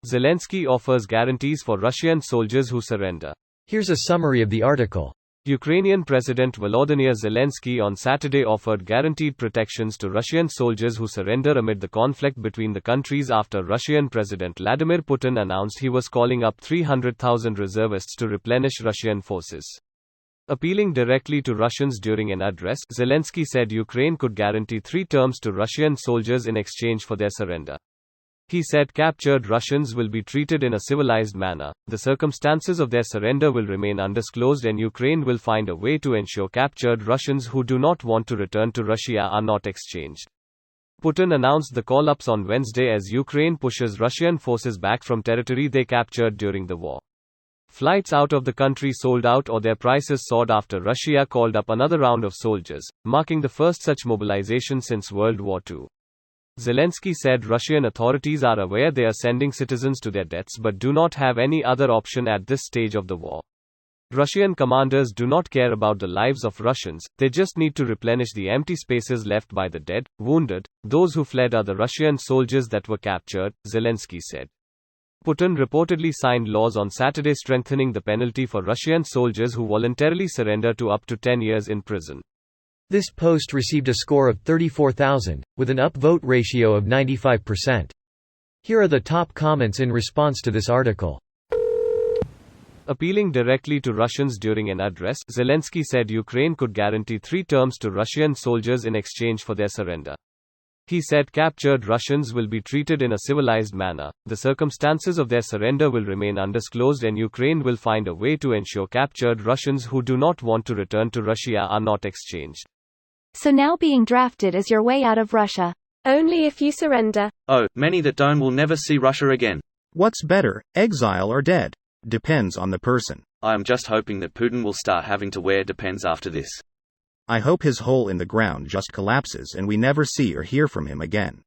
Zelensky offers guarantees for Russian soldiers who surrender. Here's a summary of the article. Ukrainian President Volodymyr Zelensky on Saturday offered guaranteed protections to Russian soldiers who surrender amid the conflict between the countries after Russian President Vladimir Putin announced he was calling up 300,000 reservists to replenish Russian forces. Appealing directly to Russians during an address, Zelensky said Ukraine could guarantee 3 terms to Russian soldiers in exchange for their surrender. He said captured Russians will be treated in a civilized manner, the circumstances of their surrender will remain undisclosed, and Ukraine will find a way to ensure captured Russians who do not want to return to Russia are not exchanged. Putin announced the call-ups on Wednesday as Ukraine pushes Russian forces back from territory they captured during the war. Flights out of the country sold out or their prices soared after Russia called up another round of soldiers, marking the first such mobilization since World War II. Zelensky said Russian authorities are aware they are sending citizens to their deaths but do not have any other option at this stage of the war. Russian commanders do not care about the lives of Russians, they just need to replenish the empty spaces left by the dead, wounded. Those who fled are the Russian soldiers that were captured, Zelensky said. Putin reportedly signed laws on Saturday strengthening the penalty for Russian soldiers who voluntarily surrender to up to 10 years in prison. This post received a score of 34,000, with an upvote ratio of 95%. Here are the top comments in response to this article. Appealing directly to Russians during an address, Zelensky said Ukraine could guarantee 3 terms to Russian soldiers in exchange for their surrender. He said captured Russians will be treated in a civilized manner, the circumstances of their surrender will remain undisclosed, and Ukraine will find a way to ensure captured Russians who do not want to return to Russia are not exchanged. So now being drafted is your way out of Russia. Only if you surrender. Oh, many that don't will never see Russia again. What's better, exile or dead? Depends on the person. I am just hoping that Putin will start having to wear depends after this. I hope his hole in the ground just collapses and we never see or hear from him again.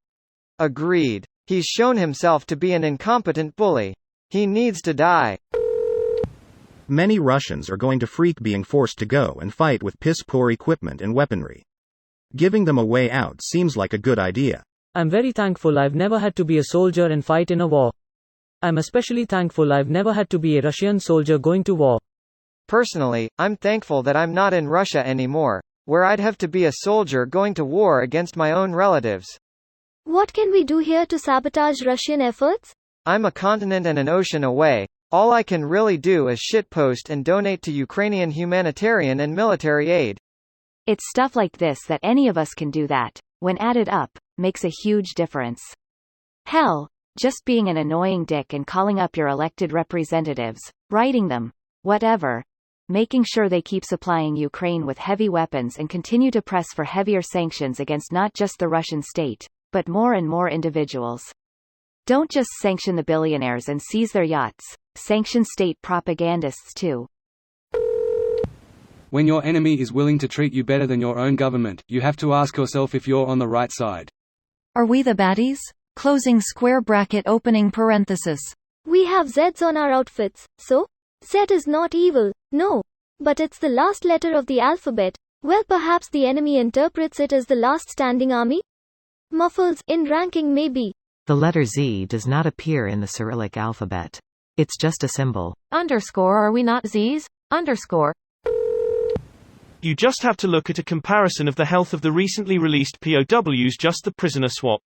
Agreed. He's shown himself to be an incompetent bully. He needs to die. Many Russians are going to freak being forced to go and fight with piss-poor equipment and weaponry. Giving them a way out seems like a good idea. I'm very thankful I've never had to be a soldier and fight in a war. I'm especially thankful I've never had to be a Russian soldier going to war. Personally, I'm thankful that I'm not in Russia anymore, where I'd have to be a soldier going to war against my own relatives. What can we do here to sabotage Russian efforts? I'm a continent and an ocean away. All I can really do is shitpost and donate to Ukrainian humanitarian and military aid. It's stuff like this that any of us can do that, when added up, makes a huge difference. Hell, just being an annoying dick and calling up your elected representatives, writing them, whatever, making sure they keep supplying Ukraine with heavy weapons and continue to press for heavier sanctions against not just the Russian state, but more and more individuals. Don't just sanction the billionaires and seize their yachts, sanction state propagandists too. When your enemy is willing to treat you better than your own government, you have to ask yourself if you're on the right side. Are we the baddies? Closing square bracket opening parenthesis. We have Z's on our outfits, so? Z is not evil, no. But it's the last letter of the alphabet. Well, perhaps the enemy interprets it as the last standing army? Muffles, in ranking maybe. The letter Z does not appear in the Cyrillic alphabet. It's just a symbol. Underscore, are we not Z's? Underscore. You just have to look at a comparison of the health of the recently released POWs, just the prisoner swap.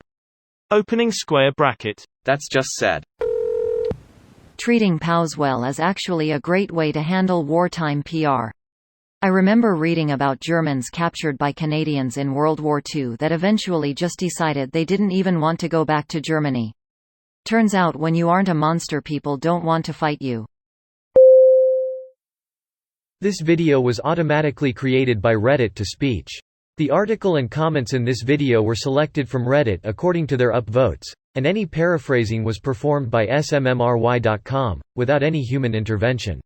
Opening square bracket. That's just sad. Treating POWs well is actually a great way to handle wartime PR. I remember reading about Germans captured by Canadians in World War II that eventually just decided they didn't even want to go back to Germany. Turns out when you aren't a monster, people don't want to fight you. This video was automatically created by Reddit to speech. The article and comments in this video were selected from Reddit according to their upvotes, and any paraphrasing was performed by smmry.com, without any human intervention.